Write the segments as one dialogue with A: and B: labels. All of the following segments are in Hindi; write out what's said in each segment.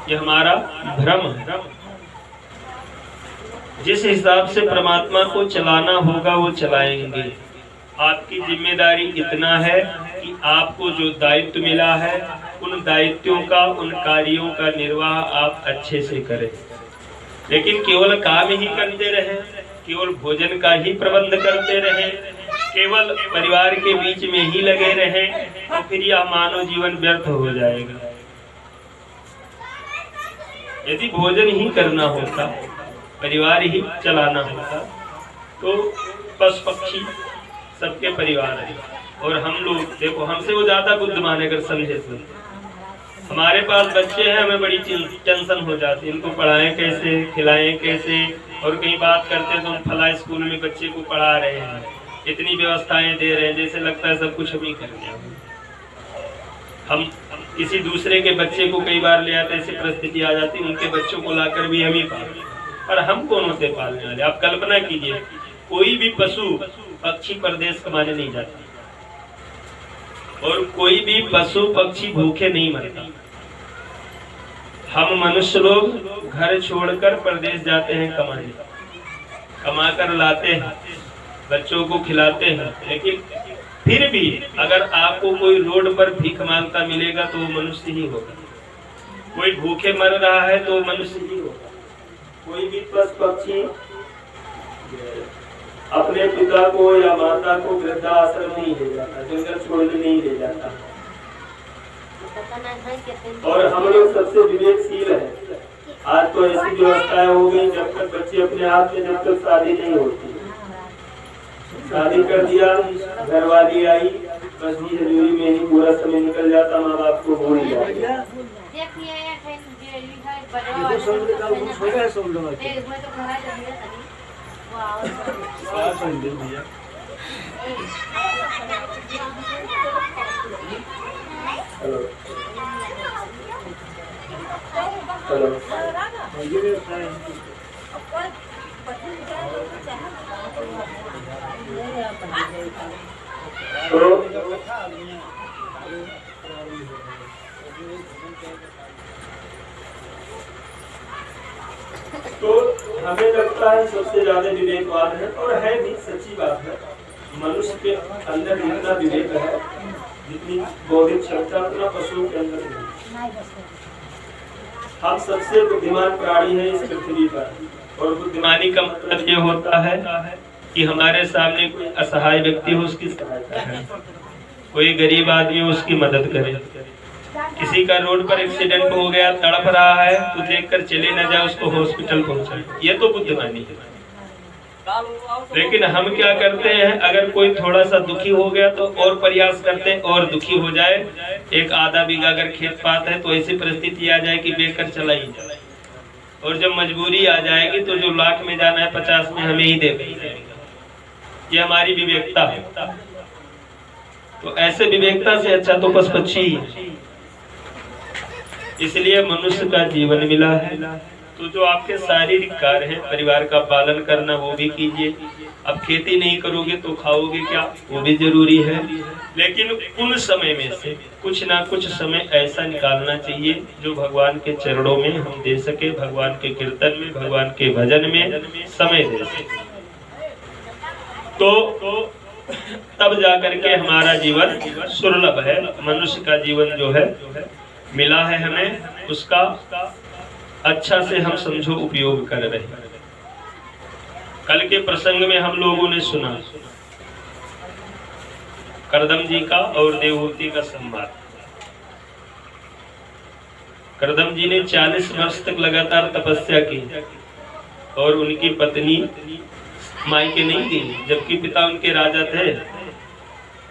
A: ये हमारा भ्रम है। जिस हिसाब से परमात्मा को चलाना होगा वो चलाएंगे। आपकी जिम्मेदारी इतना है कि आपको जो दायित्व मिला है उन दायित्वों का, उन कार्यों का निर्वाह आप अच्छे से करें। लेकिन केवल काम ही करते रहें, केवल भोजन का ही प्रबंध करते रहें, केवल परिवार के बीच में ही लगे रहें, तो फिर यह मानव जीवन व्यर्थ हो जाएगा। यदि भोजन ही करना होता, परिवार ही चलाना होता, तो पशु पक्षी सबके परिवार है। और हम लोग देखो, हमसे वो ज्यादा बुद्धिमान है। अगर समझे तो हमारे पास बच्चे हैं, हमें बड़ी टेंशन हो जाती है, इनको पढ़ाएं कैसे, खिलाएं कैसे। और कहीं बात करते हैं तो हम फला स्कूल में बच्चे को पढ़ा रहे हैं, इतनी व्यवस्थाएं दे रहे हैं, जैसे लगता है सब कुछ हम ही कर दिया। हम किसी दूसरे के बच्चे को कई बार ले आते, ऐसी परिस्थिति आ जाती, उनके बच्चों को लाकर भी हम ही पालते, और हम कौन होते पालने वाले। आप कल्पना कीजिए, कोई भी पशु पक्षी परदेश कमाने नहीं जाता, और कोई भी पशु पक्षी भूखे नहीं मरता। हम मनुष्य लोग घर छोड़कर परदेश जाते हैं कमाने, कमाकर लाते हैं, बच्चों को खिलाते हैं। लेकिन फिर भी अगर आपको कोई रोड पर भीख मांगता मिलेगा तो वो मनुष्य ही होगा। कोई भूखे मर रहा है तो मनुष्य ही होगा। कोई भी पशु पक्षी अपने पिता को या माता को वृद्धाश्रम नहीं ले जाता, जंगल छोड़ने नहीं ले जाता। और हम लोग सबसे विवेकशील है। आज तो ऐसी व्यवस्थाएं हो गई, जब तक बच्चे अपने हाथ में, जब तक शादी नहीं होती, शादी कर दिया, घरवाली आई, बस जी हजूरी में ही पूरा समय निकल जाता, माँ बाप को भूल जाता। हेलो तो हमें लगता है सबसे ज्यादा विवेकवान है, और है भी, सच्ची बात है। मनुष्य के अंदर इतना विवेक है जितनी बौद्धिक क्षमता उतना पशुओं के अंदर नहीं। हम सबसे बुद्धिमान प्राणी है इस पृथ्वी पर, और बुद्धिमानी का मतलब ये होता है कि हमारे सामने कोई असहाय व्यक्ति हो, उसकी सहायता करें, कोई गरीब आदमी हो उसकी मदद करे, किसी का रोड पर एक्सीडेंट हो गया, तड़प रहा है, तो देखकर चले न जाए, उसको हॉस्पिटल पहुंचाए, ये तो बुद्धिमानी है। लेकिन हम क्या करते हैं, अगर कोई थोड़ा सा दुखी हो गया तो और प्रयास करते हैं और दुखी हो जाए। एक आधा बीघा अगर खेत पात है तो ऐसी परिस्थिति आ जाए कि बेचकर चला ही जाए, और जब मजबूरी आ जाएगी तो जो लाख में जाना है 50 में हमें ही दे देगा। ये हमारी विवेकता है। तो ऐसे विवेकता से अच्छा तो पशु पक्षी ही। इसलिए मनुष्य का जीवन मिला है। तो जो आपके शारीरिक कार्य है, परिवार का पालन करना, वो भी कीजिए। अब खेती नहीं करोगे तो खाओगे क्या, वो भी जरूरी है। लेकिन उन समय में से कुछ ना कुछ समय ऐसा निकालना चाहिए जो भगवान के चरणों में हम दे सके, भगवान के कीर्तन में, भगवान के भजन में समय दे सके। तो तब जाकर के हमारा जीवन सुलभ है। मनुष्य का जीवन जो है मिला है हमें, उसका अच्छा से हम समझो उपयोग कर रहे हैं। कल के प्रसंग में हम लोगों ने सुना करदम जी का और देवहूति का संवाद। करदम जी ने 40 वर्ष तक लगातार तपस्या की, और उनकी पत्नी मायके नहीं गई, जबकि पिता उनके राजा थे।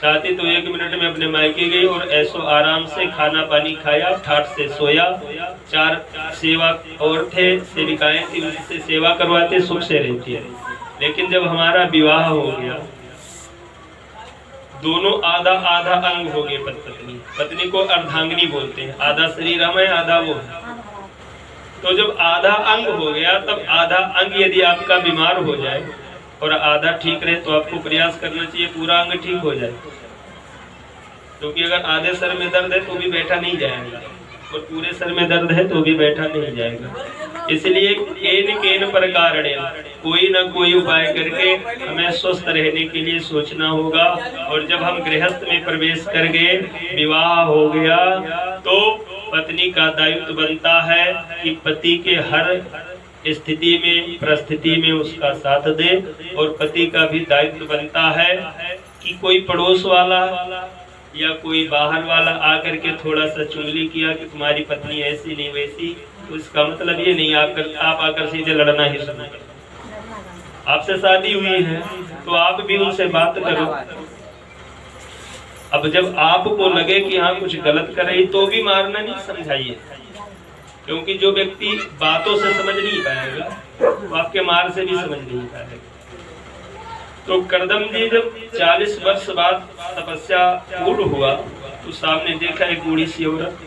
A: चाहती तो 1 मिनट में अपने मायके गई और ऐसो आराम से खाना पानी खाया, ठाट से सोया। 4 सेवक और थे, सेविकाएं थी, उनसे सेवा करवाते, सुख से रहती है। लेकिन जब हमारा विवाह हो गया, दोनों आधा आधा अंग हो गए। पत्नी, पत्नी को अर्धांगिनी बोलते हैं, आधा शरीर हम है, आधा वो है। तो जब आधा अंग हो गया, तब आधा अंग यदि आपका बीमार हो जाए और आधा ठीक रहे तो आपको प्रयास करना चाहिए पूरा अंग ठीक हो जाए। क्योंकि अगर आधे सर में दर्द है तो भी बैठा नहीं जाएगा, और पूरे सर में दर्द है तो भी बैठा नहीं जाएगा। इसलिए केन केन प्रकार कोई ना कोई उपाय करके हमें स्वस्थ रहने के लिए सोचना होगा। और जब हम गृहस्थ में प्रवेश कर गए, विवाह हो गया, तो पत्नी का दायित्व बनता है कि पति के हर स्थिति में परिस्थिति में उसका साथ दे। और पति का भी दायित्व बनता है कि कोई पड़ोस वाला या कोई बाहर वाला आकर के थोड़ा सा चुगली किया कि तुम्हारी पत्नी ऐसी नहीं वैसी, तो इसका मतलब ये नहीं आप आकर सीधे लड़ना ही शुरू करो। आपसे शादी हुई है तो आप भी उनसे बात करो। अब जब आपको लगे कि हाँ कुछ गलत कर रही तो भी मारना नहीं, समझाइए। क्योंकि जो व्यक्ति बातों से समझ नहीं पाएगा वो आपके मार से भी समझ नहीं पाएगा। तो करदम जी जब 40 वर्ष बाद तपस्या पूर्ण हुआ तो सामने देखा एक बूढ़ी सी औरत।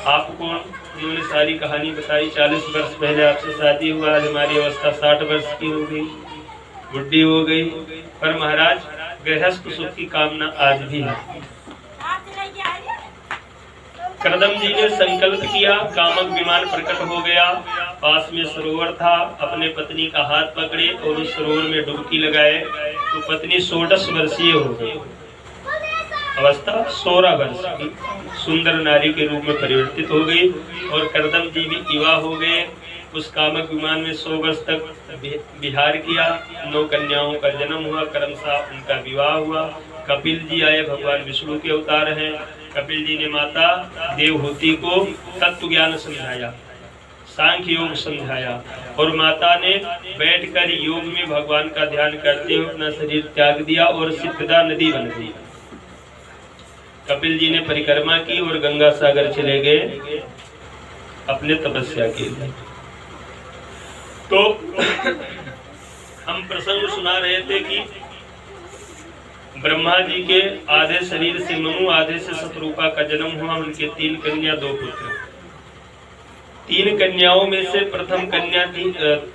A: आपको उन्होंने सारी कहानी बताई, 40 वर्ष पहले आपसे शादी हुआ, आज हमारी अवस्था 60 वर्ष की हो गई, बुढ़ी हो गई। पर महाराज गृहस्थ सुख की कामना आज भी है। करदम जी ने संकल्प किया, कामक विमान प्रकट हो गया, पास में सरोवर था, अपने पत्नी का हाथ पकड़े और उस सरोवर में डुबकी लगाए तो पत्नी 16 वर्षीय हो गई, अवस्था 16 वर्ष की सुंदर नारी के रूप में परिवर्तित हो गई। और करदम जी भी युवा हो गए। उस कामक विमान में 100 वर्ष तक विहार किया, 9 कन्याओं का जन्म हुआ, क्रमशः उनका विवाह हुआ। कपिल जी आए, भगवान विष्णु के अवतार हैं। कपिल जी ने माता देवहूति को तत्व ज्ञान समझाया, सांख्य योग समझाया, और माता ने बैठकर योग में भगवान का ध्यान करते हुए अपना शरीर त्याग दिया और सिद्धदा नदी बन गई। कपिल जी ने परिक्रमा की और गंगा सागर चले गए अपने तपस्या के लिए। तो हम प्रसंग सुना रहे थे कि ब्रह्मा जी के आधे शरीर से मनु, आधे से शतरूपा का जन्म हुआ। उनके 3 कन्या 2 पुत्र। 3 कन्याओं में से प्रथम कन्या थी,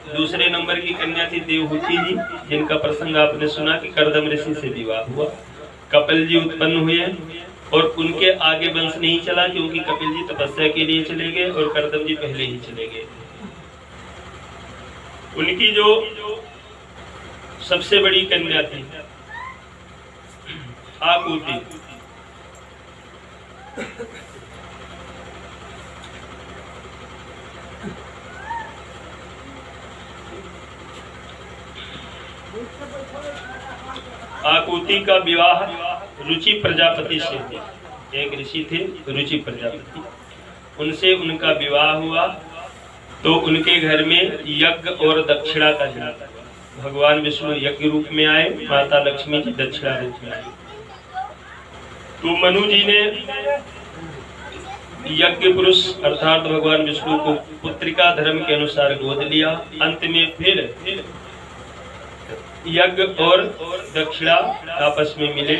A: दूसरे नंबर की कन्या थी देवहूति जी, जिनका प्रसंग आपने सुना कि करदम ऋषि से विवाह हुआ। कपिल जी उत्पन्न हुए और उनके आगे वंश नहीं चला क्योंकि कपिल जी तपस्या के लिए चले गए और करदम जी पहले ही चले गए। उनकी जो सबसे बड़ी कन्या थी आकुति, आकुति का विवाह रुचि प्रजापति से हुआ। एक ऋषि थे रुचि प्रजापति, उनसे उनका विवाह हुआ। तो उनके घर में यज्ञ और दक्षिणा का जन्म। भगवान विष्णु यज्ञ रूप में आए, माता लक्ष्मी जी दक्षिणा रूप में आई। तो मनु जी ने यज्ञ पुरुष अर्थात भगवान विष्णु को पुत्रिका धर्म के अनुसार गोद लिया। अंत में फिर यज्ञ और दक्षिणा आपस में मिले।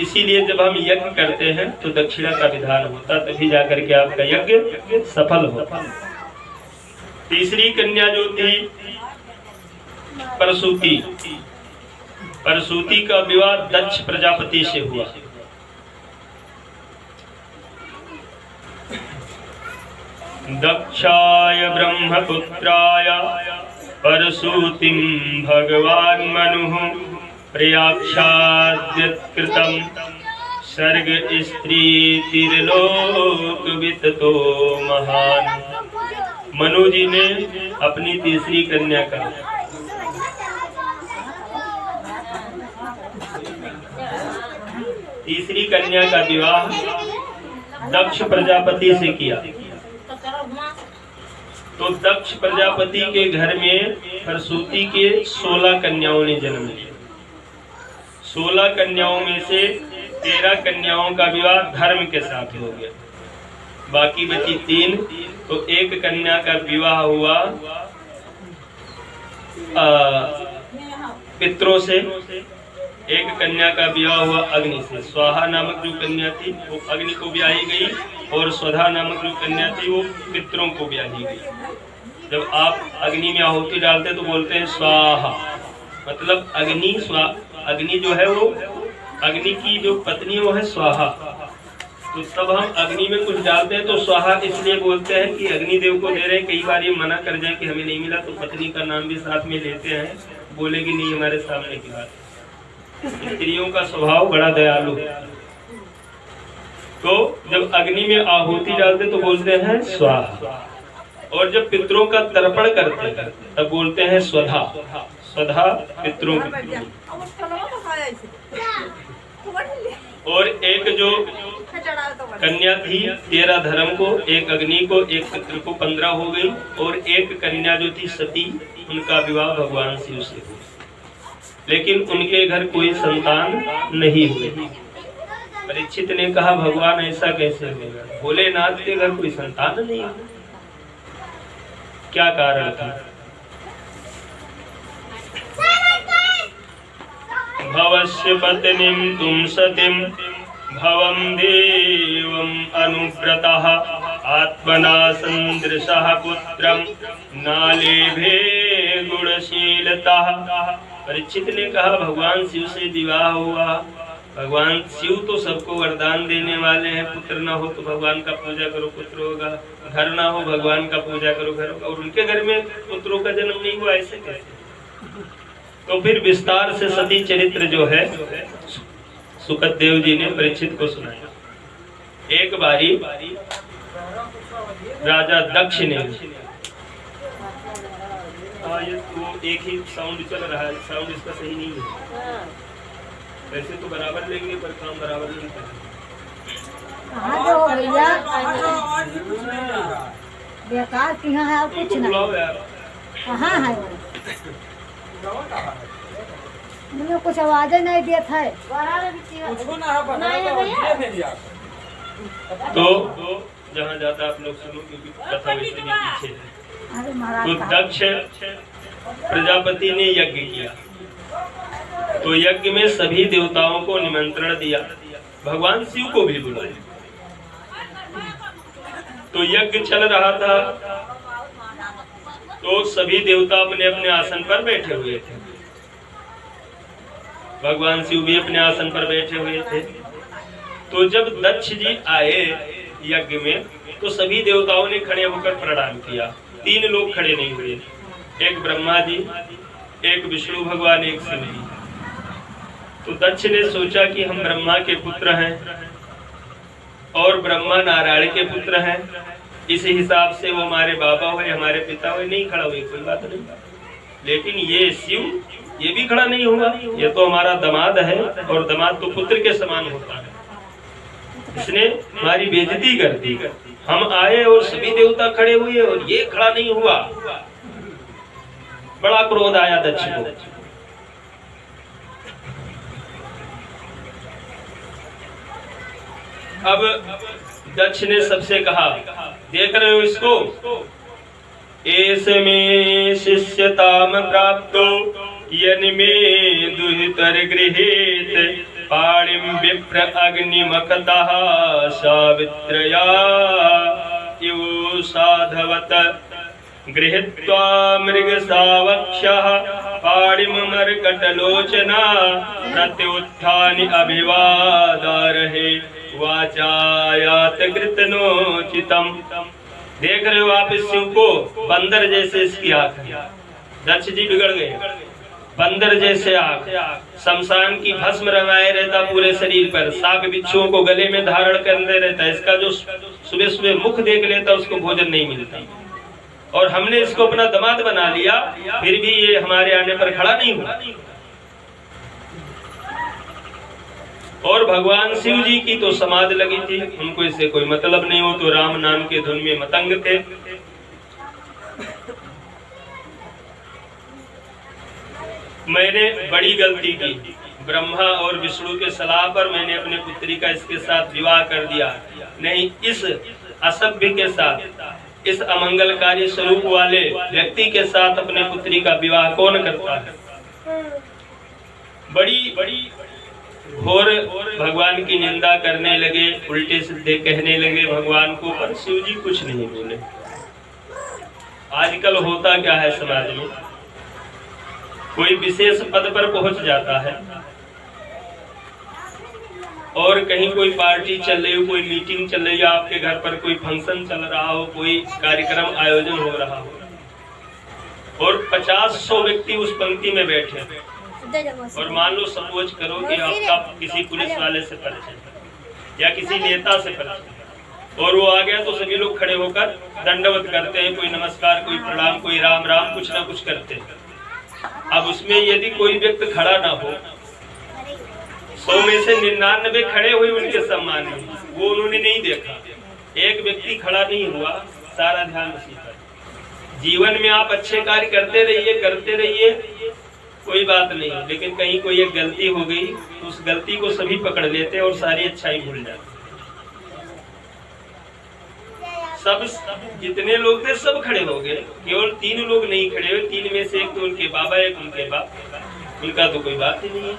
A: इसीलिए जब हम यज्ञ करते हैं तो दक्षिणा का विधान होता, तभी जाकर के आपका यज्ञ सफल होता। तीसरी कन्या जो थी परसूति, परसूति का विवाह दक्ष प्रजापति से हुआ। दक्षाय ब्रह्मपुत्राय परसूतिं भगवान मनुः प्रयाक्षाद्यत्कृतं सर्ग स्त्री तिर्लोक विततो महान। मनु जी ने अपनी तीसरी कन्या का विवाह दक्ष प्रजापति से किया। तो दक्ष प्रजापति के घर में परसूति के 16 कन्याओं ने जन्म लिया। 16 कन्याओं में से 13 कन्याओं का विवाह धर्म के साथ हो गया, बाकी बची 3। तो एक कन्या का विवाह हुआ पितरों से, एक कन्या का विवाह हुआ अग्नि से। स्वाहा नामक जो कन्या थी वो अग्नि को ब्याही गई और स्वधा नामक जो कन्या थी वो पितरों को ब्याही गई। जब आप अग्नि में आहुति डालते तो बोलते हैं स्वाहा, मतलब अग्नि जो है वो अग्नि की जो पत्नी वो है स्वाहा, तो तब हम अग्नि में कुछ डालते हैं तो स्वाहा इसलिए बोलते हैं कि अग्निदेव को दे रहे हैं। कई बार ये मना कर जाए कि हमें नहीं मिला तो पत्नी का नाम भी साथ में लेते हैं, बोलेगी नहीं हमारे सामने की बात। स्त्रियों का स्वभाव बड़ा दयालु है। तो जब अग्नि में आहुति डालते तो बोलते हैं स्वाहा, और जब पितरों का तर्पण करते हैं तब बोलते हैं स्वधा। स्वधा पितरों की। और एक जो कन्या थी 13 धर्म को, एक अग्नि को, एक पितृ को, 15 हो गई। और एक कन्या जो थी सती, उनका विवाह भगवान शिव से हुआ, लेकिन उनके घर कोई संतान नहीं हुई। परीक्षित ने कहा भगवान ऐसा कैसे होगा, भोलेनाथ के घर कोई संतान नहीं हुई, क्या कारण था? भवस्य पत्नीं तुम सतीं भवं देवं अनुव्रतः आत्मना सन्दृशः पुत्रं नालेभे गुणशीलतः। परीक्षित ने कहा भगवान शिव से विवाह हुआ। भगवान शिव तो सबको वरदान देने वाले हैं, पुत्र ना हो तो भगवान का पूजा करो पुत्र होगा, घर ना हो भगवान का पूजा करो घर होगा, और उनके घर में पुत्रों का जन्म नहीं हुआ, ऐसे कैसे? तो फिर विस्तार से सती चरित्र जो है सुकत देव जी ने परीक्षित को सुनाया। एक बारी राजा दक्ष ने, ये तो एक ही साउंड चल रहा है, साउंड इसका सही नहीं है, वैसे तो बराबर लेंगे पर काम बराबर नहीं करेंगे।
B: बेकार कहाँ है, कुछ नहीं कहाँ है, मुझे कुछ आवाज नहीं देता है।
A: तो जहाँ जाता आप लोग सुनो, क्योंकि कथा वैसे भी पीछे है। तो दक्ष प्रजापति ने यज्ञ किया, तो यज्ञ में सभी देवताओं को निमंत्रण दिया, भगवान शिव को भी बुलाया। तो यज्ञ चल रहा था, तो सभी देवता अपने अपने आसन पर बैठे हुए थे, भगवान शिव भी अपने आसन पर बैठे हुए थे। तो जब दक्ष जी आए यज्ञ में, तो सभी देवताओं ने खड़े होकर प्रणाम किया। 3 लोग खड़े नहीं हुए, एक ब्रह्मा जी, एक विष्णु भगवान, एक शिव जी। तो दक्ष ने सोचा कि हम ब्रह्मा के पुत्र हैं और ब्रह्मा नारायण के पुत्र हैं, इस हिसाब से वो हमारे बाबा हुए, हमारे पिता हुए, नहीं खड़ा हुए कोई बात नहीं। लेकिन ये शिव, ये भी खड़ा नहीं होगा, ये तो हमारा दामाद है और दामाद तो पुत्र के समान होता है, इसने हमारी बेइज्जती कर दी। हम आए और सभी देवता खड़े हुए और ये खड़ा नहीं हुआ। बड़ा क्रोध आया दक्ष को। अब दक्ष ने सबसे कहा, देख रहे हो इसको, एस में शिष्यताम प्राप्तो यन्मे दुहितर गृहीत पाणिम विप्र अग्निमखतः सावित्रया इव साधवत गृहीत्वा मृगसावक्षः पाणिम मर्कटलोचना प्रत्युत्थानि अभिवादारहे वाचायात कृतनोचितम। देख रहे हो आप इस शिव को, बंदर जैसे इसकी आंख है। दक्ष जी बिगड़ गए, बंदर जैसे आंख, शमशान की भस्म रंगाए रहता पूरे शरीर पर, साग बिच्छुओं को गले में धारण करते रहता। इसका जो सुबह सुबह मुख देख लेता उसको भोजन नहीं मिलता, और हमने इसको अपना दामाद बना लिया, फिर भी ये हमारे आने पर खड़ा नहीं हुआ। और भगवान शिव जी की तो समाधि लगी थी, उनको इससे कोई मतलब नहीं हो, तो राम नाम के धुन में मतंग थे। मैंने बड़ी गलती की, ब्रह्मा और विष्णु के सलाह पर मैंने अपने पुत्री का इसके साथ विवाह कर दिया। नहीं, इस असभ्य के साथ, इस अमंगलकारी स्वरूप वाले व्यक्ति के साथ अपने पुत्री का विवाह कौन करता है। बड़ी घोर भगवान की निंदा करने लगे, उल्टे सीधे कहने लगे भगवान को, पर शिव जी कुछ नहीं बोले। आजकल होता क्या है समाज में, कोई विशेष पद पर पहुंच जाता है और कहीं कोई पार्टी चल रही हो, कोई मीटिंग चल रही है, आपके घर पर कोई फंक्शन चल रहा हो, कोई कार्यक्रम आयोजन हो रहा हो और 50-100 व्यक्ति उस पंक्ति में बैठे, और मान लो सपोज करो कि आपका किसी पुलिस वाले से परिचय या किसी नेता से परिचय और वो आ गया, तो सभी लोग खड़े होकर दंडवत करते हैं, कोई नमस्कार, कोई प्रणाम, कोई राम राम, कुछ ना कुछ करते हैं। अब उसमें यदि कोई व्यक्ति खड़ा ना हो, 100 में से 99 खड़े हुए उनके सम्मान में, वो उन्होंने नहीं देखा, एक व्यक्ति खड़ा नहीं हुआ, सारा ध्यान उसी पर। जीवन में आप अच्छे कार्य करते रहिए, कोई बात नहीं, लेकिन कहीं कोई एक गलती हो गई तो उस गलती को सभी पकड़ लेते हैं और सारी अच्छाई भूल जाते। सब जितने लोग थे सब खड़े हो गए, केवल 3 लोग नहीं खड़े हुए, 3 में से एक तो उनके बाबा, एक उनके बाप, उनका तो कोई बात ही नहीं है,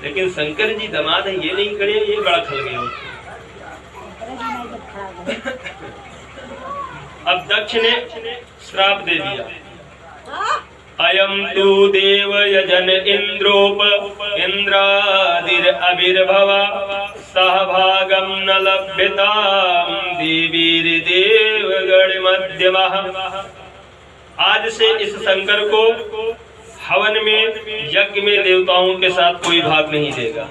A: लेकिन शंकर जी दामाद है, ये नहीं खड़े, ये बड़ा खल गए। अब दक्ष ने श्राप दे दिया, अयम तु देव यजन इंद्रोप इंद्रादिर अभिर्भव सहभागम न लभ्यताम देवीर देवगण मध्यमः। आज से इस शंकर को हवन में, यज्ञ में देवताओं के साथ कोई भाग नहीं देगा।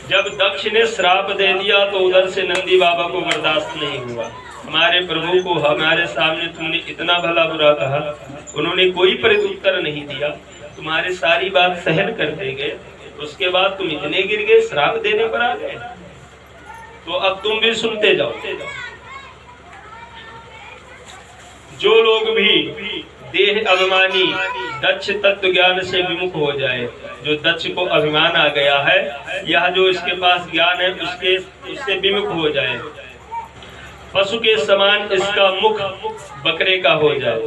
A: जब दक्ष ने श्राप दे दिया तो उधर से नंदी बाबा को बर्दाश्त नहीं हुआ, हमारे प्रभु को हमारे सामने तुमने इतना भला बुरा कहा, उन्होंने कोई प्रत्युत्तर नहीं दिया, तुम्हारी सारी बात सहन कर दे गए, उसके बाद तुम इतने गिर गए, श्राप देने पर आ गए, तो अब तुम भी सुनते जाओ। जो लोग भी देह अभिमानी दक्ष तत्व ज्ञान से विमुख हो जाए, जो दक्ष को अभिमान आ गया है, यह जो इसके पास ज्ञान है उससे विमुख हो जाए, पशु के समान इसका मुख बकरे का हो जाए,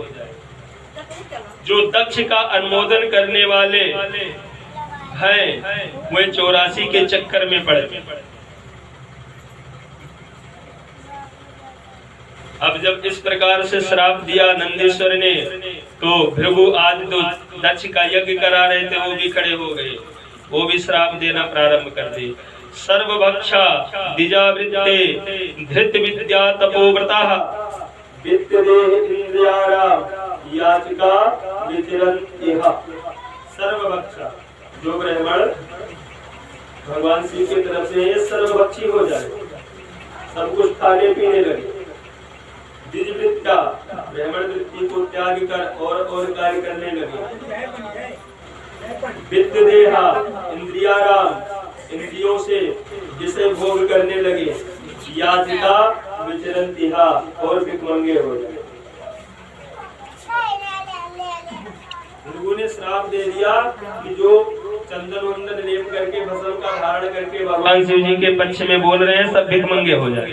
A: जो दक्ष का अनुमोदन करने वाले हैं वे 84 के चक्कर में पड़े। अब जब इस प्रकार से श्राप दिया नंदीश्वर ने, तो भृगु आज तो दक्ष का यज्ञ करा रहे थे, वो भी खड़े हो गए, वो भी श्राप देना प्रारंभ कर दे। सर्वभक्षा द्विजावृत्ते धृत विद्या तपोव्रता याचिका विचरन्त्यः। सर्वभक्षा, जो ब्राह्मण भगवान शिव की तरफ से सर्वभक्षी हो जाए, सब कुछ खाने पीने लगे, द्विजवृत्ता ब्राह्मण वृत्ति को त्याग कर और कार्य करने लगे, वित्त देहा इंद्रियाराम, इंद्रियों से जिसे भोग करने लगे, याचिका विचरन्त्यः, और भिखमंगे हो जाए। भृगु ने श्राप दे दिया कि जो चंदन वंदन लेप करके भस्म का धारण करके भगवान शिव जी के पक्ष में बोल रहे हैं, सब भिखमंगे हो जाए।